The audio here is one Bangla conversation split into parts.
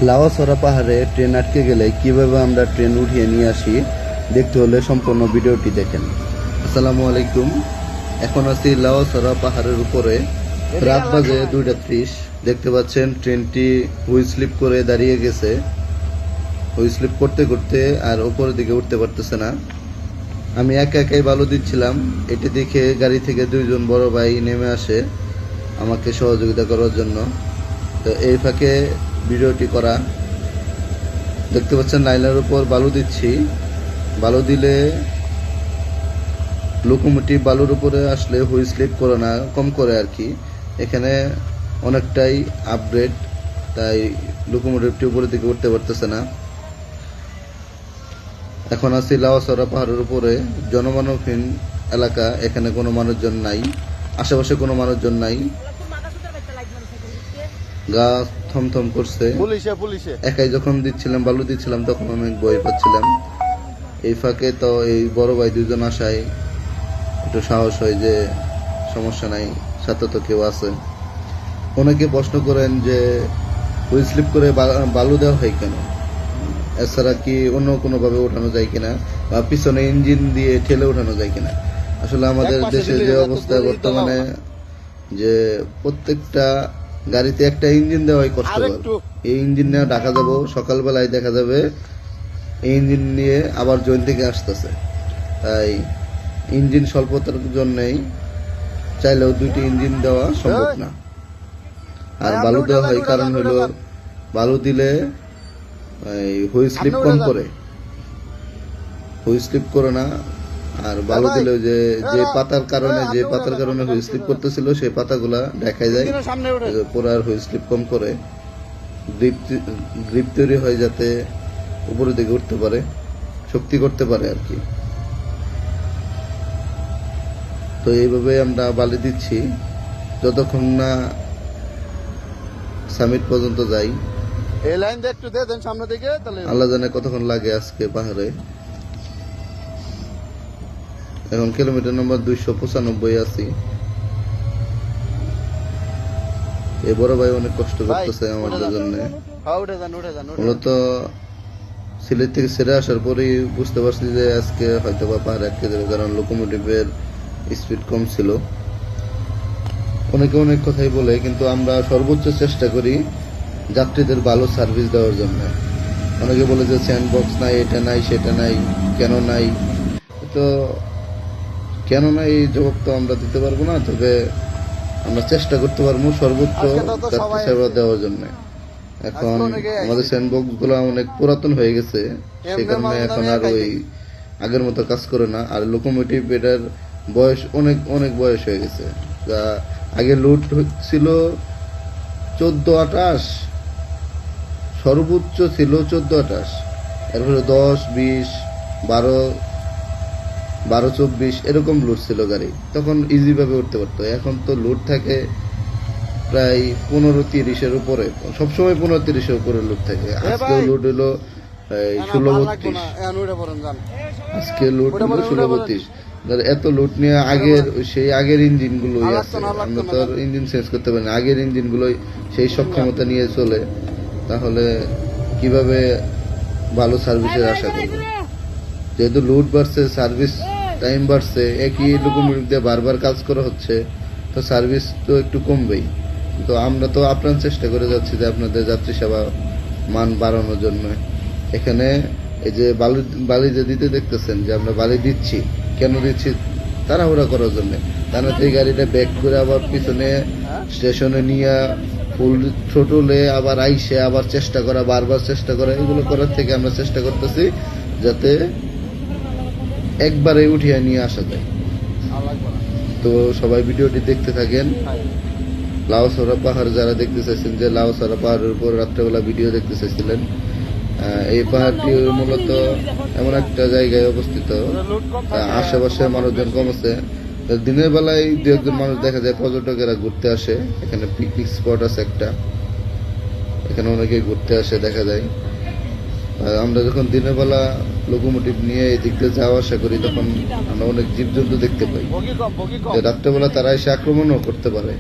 লাওয়াছড়া পাহাড়ে ট্রেন আটকে গেলে কিভাবে আমরা ট্রেন উঠিয়ে নিয়ে আসি দেখতে হলে সম্পূর্ণ ভিডিওটি দেখেন। আসসালামু আলাইকুম। এখন আছি লাওয়াছড়া পাহাড়ের উপরে, রাত বাজে 2:30। দেখতে পাচ্ছেন ট্রেনটি হুইল স্লিপ করে দাঁড়িয়ে গেছে। হুইল স্লিপ করতে করতে আর উপরের দিকে উঠতে পারতেছে না। আমি একা একাই বালু দিচ্ছিলাম। এটি দেখে গাড়ি থেকে দুইজন বড় ভাই নেমে আসে আমাকে সহযোগিতা করার জন্য। তো এই ফাঁকে ভিডিওটি করা। দেখতে পাচ্ছেন নাইলার উপর বালু দিচ্ছি। বালু দিলে লোকোমোটিভ বালুর উপরে আসলে হুইল স্লিপ করে না, কম করে আর কি। এখানে অনেকটাই আপগ্রেড, তাই লোকোমোটিভটি উপরের দিকে উঠতে পারতেছে না। এখন আছি লাওয়াছড়া পাহাড়ের উপরে, জনমানবহীন এলাকা। এখানে কোনো মানুষজন নাই, আশেপাশে কোনো মানুষজন নাই। গা থমথম করছে। একাই যখন দিচ্ছিলাম, বালু দিচ্ছিলাম, তখন অনেক ভয় পাচ্ছিলাম। এই ফাঁকে তো এই বড় ভাই দুজন আসায় একটু সাহস হয় যে সমস্যা নাই, সাথে তো কেউ আছে। অনেকে প্রশ্ন করেন যে হুইল স্লিপ করে বালু দেওয়া হয় কেন, এছাড়া কি অন্য কোনো ভাবে ওঠানো যায় কিনা, বা পিছনে ইঞ্জিন দিয়ে ঠেলে ওঠানো যায় কিনা। আসলে আমাদের দেশে যে অবস্থা বর্তমানে, যে প্রত্যেকটা গাড়িতে একটা ইঞ্জিন দেওয়াই কষ্টকর। এই ইঞ্জিন নিয়ে ঢাকা যাবো, সকালবেলায় দেখা যাবে এই ইঞ্জিন নিয়ে আবার জয়েন থেকে আসতেছে। তাই ইঞ্জিন স্বল্পতার জন্যই চাইলেও দুইটি ইঞ্জিন দেওয়া সম্ভব না। আর বালু দেওয়া হয় কারণ হলো বালু দিলে হুইল স্লিপ কম করে, হুইল স্লিপ করে না। আর বালু দিলে যে পাতার কারণে হুইল স্লিপ করতেছিল, সেই পাতাগুলা দেখাই যায়, পরে আর হুইল স্লিপ কম করে। গ্রিপ তৈরি হয় যাতে উপরের দিকে উঠতে পারে, শক্তি করতে পারে আর কি। তো এইভাবে আমরা বালি দিচ্ছি যতক্ষণ না সামিট পর্যন্ত যাই। এই লাইন দিয়ে একটু দিয়ে দেন সামনে দিকে, তাহলে আল্লাহ জানে কতক্ষণ লাগে আজকে পাহাড়ে। এখন কিলোমিটার নম্বর 295 আছি। এই বড় ভাই অনেক কষ্ট করতেছে আমাদের জন্য। মূলত সিলেট থেকে ছেড়ে আসার পরেই বুঝতে পারছি যে আজকে হয়তো বা পাহাড়ে আটকে যাবে, কারণ লোকোমোটিভের স্পিড কম ছিল। অনেকে অনেক কথাই বলে, কিন্তু আমরা সর্বোচ্চ চেষ্টা করি যাত্রীদের ভালো সার্ভিস দেওয়ার জন্য। অনেকে বলে যে স্যান্ডবক্স নাই, এটা নাই, সেটা নাই, কেন নাই। তো কেন নাই এই জবাব তো আমরা দিতে পারবো না, তবে আমরা চেষ্টা করতে পারবো সর্বোচ্চ যাত্রী সেবা দেওয়ার জন্য। এখন আমাদের স্যান্ডবক্স গুলো অনেক পুরাতন হয়ে গেছে, সেই কারণে এখন আর ওই আগের মতো কাজ করে না। আর লোকোমোটিভ এটার বয়স অনেক অনেক বয়স হয়ে গেছে। যা আগে লোড ছিল 14-28, সর্বোচ্চ ছিল 14-28, এরপরে 10, 20, 12, 24 এরকম লোড ছিল গাড়ি। তখন ইজি ভাবে উঠতে পারতো। এখন তো লোড থাকে প্রায় 15-30-এর উপরে, সবসময় 15-30-এর উপরে লোড থাকে। আজকে লোড হলো 16-32, আজকে লোড হলো 16-32। এত লোড নিয়ে আগের ইঞ্জিন গুলোই আছে, আমরা তো ইঞ্জিন চেঞ্জ করতে পারি না। আগের ইঞ্জিন গুলোই সেই সক্ষমতা নিয়ে চলে, তাহলে কিভাবে ভালো সার্ভিসের আশা করবো। যেহেতু লোড বাড়ছে, সার্ভিস টাইম বাড়ছে, একই লোকোমোটিভ দিয়ে বারবার কাজ করা হচ্ছে, তো সার্ভিস তো একটু কমবেই। তো আমরা তো আপ্রাণ চেষ্টা করে যাচ্ছি যে আপনাদের যাত্রী সেবা মান বাড়ানোর জন্য। এখানে এই যে বালি যে দিতে দেখতেছেন, যে আমরা বালি দিচ্ছি, কেন দিচ্ছি? তাড়াহুড়া করার জন্য। তারা এই গাড়িটা ব্যাক করে আবার পিছনে স্টেশনে নিয়ে ফুল ছোটলে আবার আইসে আবার চেষ্টা করা, বারবার চেষ্টা করা, এগুলো করার থেকে আমরা চেষ্টা করতেছি যাতে একবারে উঠিয়ে নিয়ে আসা যায়। তো সবাই ভিডিওটি দেখতে থাকেন। লাওয়াছড়া পাহাড় যারা দেখতে চাইছেন, যে লাওয়াছড়া পাহাড়ের উপর রাত্রেবেলা ভিডিও দেখতে চাইছিলেন, এই পাহাড়টি মূলত এমন একটা জায়গায় অবস্থিত, আশেপাশে মানুষজন কম আছে। দিনের বেলায় 2-1 মানুষ দেখা যায়, পর্যটকেরা ঘুরতে আসে। এখানে পিকনিক স্পট আছে একটা, এখানে অনেকে ঘুরতে আসে দেখা যায়। আমরা যখন দিনের বেলা লোকোমোটিভ নিয়ে এই দিক দিয়ে যাওয়া আসা করি, তখন আমরা অনেক জীবজন্তু দেখতে পাই। রাত্রেবেলা তারা এসে আক্রমণও করতে পারে।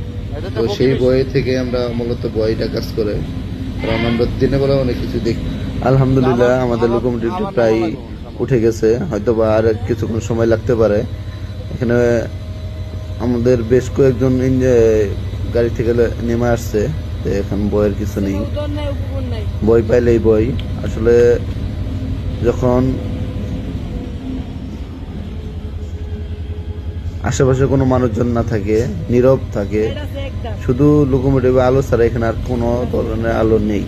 তো সেই ভয় থেকে আমরা মূলত ভয়টা কাজ করে। কারণ আমরা দিনের বেলা অনেক কিছু দেখি। আলহামদুলিল্লাহ আমাদের লোকোমোটিভটি প্রায় উঠে গেছে, হয়তো বা আর কিছুক্ষণ সময় লাগতে পারে। এখানে আমাদের বেশ কয়েকজন গাড়ি থেকে নেমে আসছে, তো এখন বইয়ের কিছু নেই, বই পাইলেই বই। আসলে যখন আশেপাশে কোনো মানুষজন না থাকে, নীরব থাকে, শুধু লোকোমোটিভে আলো ছাড়া এখানে আর কোনো ধরনের আলো নেই,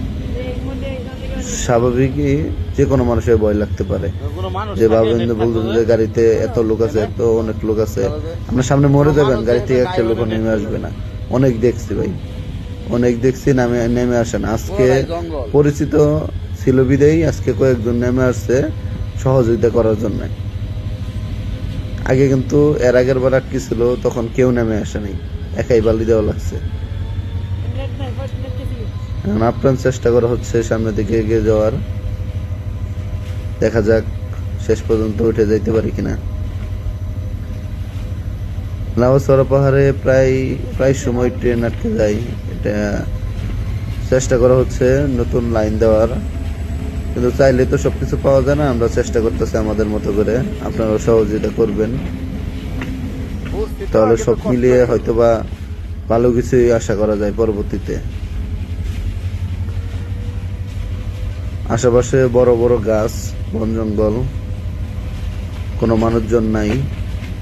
স্বাভাবিকই যে কোনো মানুষের ভয় লাগতে পারে। যে ভাবেন বলতেন যে গাড়িতে এত লোক আছে, এত অনেক লোক আছে, আপনার সামনে মরে যাবেন, গাড়ি থেকে একটা লোক নেমে আসবে না। অনেক দেখছি ভাই, অনেক দেখছি নেমে আসেন। আজকে পরিচিত ছিল বিদেই আজকে কয়েকজন নেমে আসছে সহযোগিতা করার জন্য। আগে কিন্তু এর আগের বার আটকে ছিল, তখন কেউ নেমে আসে নাই, একাই বালি দেওয়া লাগছে। এখন আপ্রাণ চেষ্টা করা হচ্ছে সামনের দিকে এগিয়ে যাওয়ার, দেখা যাক শেষ পর্যন্ত উঠে যাইতে পারি কিনা। লাউসরা পাহাড়ে প্রায় সময় ট্রেন আটকে যায়, এটা চেষ্টা করা হচ্ছে নতুন লাইন দেওয়ার, কিন্তু চাইলে তো সবকিছু পাওয়া যায় না। আমরা চেষ্টা করতেছি আমাদের মতো করে, আপনারাও সহযোগিতা করবেন, তাহলে সব মিলিয়ে হয়তোবা ভালো কিছুই আশা করা যায় পরবর্তীতে। আশেপাশে বড় বড় গাছ, বন জঙ্গল, কোনো মানুষজন নাই,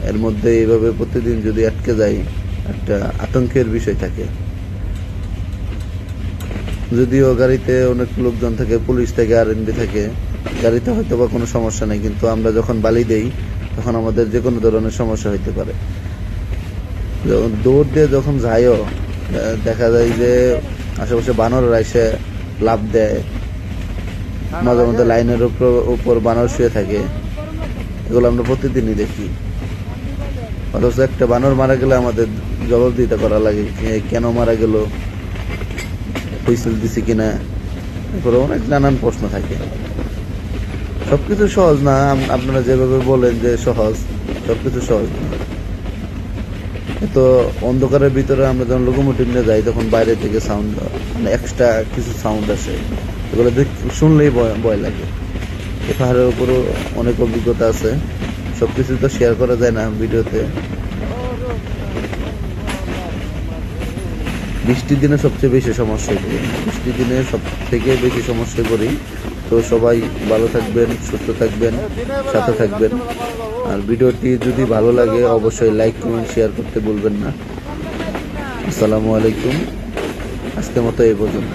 এর মধ্যে এইভাবে প্রতিদিন যদি আটকে যায় একটা আতঙ্কের বিষয় থাকে। যদিও গাড়িতে অনেক লোকজন থাকে, পুলিশ থাকে, আরএনবি থাকে, গাড়িতে হয়তো বা কোনো সমস্যা নেই, কিন্তু আমরা যখন বালি দেই তখন আমাদের যে কোনো ধরনের সমস্যা হইতে পারে। দৌড় দিয়ে যখন যাইও দেখা যায় যে আশেপাশে বানররা এসে লাফ দেয়, মাঝে মধ্যে লাইনের উপর বানর শুয়ে থাকে, এগুলো আমরা প্রতিদিনই দেখি। অথচ একটা বানর মারা গেলে আমাদের জবাবদিহিতা করা লাগে, কেন মারা গেল, হুইসেল দিছি কিনা, এরপরে অনেক নানান প্রশ্ন থাকে। সবকিছু সহজ না, আপনারা যেভাবে বলেন যে সহজ, সবকিছু সহজ না। তো অন্ধকারের ভিতরে আমরা যখন লোকোমোটিভ নিয়ে যাই তখন বাইরে থেকে সাউন্ড, মানে এক্সট্রা কিছু সাউন্ড আসে, এগুলো শুনলেই ভয় লাগে। এই পাহাড়ের উপরও অনেক অভিজ্ঞতা আছে, সবকিছু তো শেয়ার করা যায় না ভিডিওতে। বৃষ্টির দিনে সবচেয়ে বেশি সমস্যায় পড়ি, বৃষ্টির দিনে সব থেকে বেশি সমস্যায় পড়ি। তো সবাই ভালো থাকবেন, সুস্থ থাকবেন, সাথে থাকবেন। আর ভিডিওটি যদি ভালো লাগে অবশ্যই লাইক, কমেন্ট, শেয়ার করতে ভুলবেন না। আসসালামু আলাইকুম, আজকের মতো এই পর্যন্ত।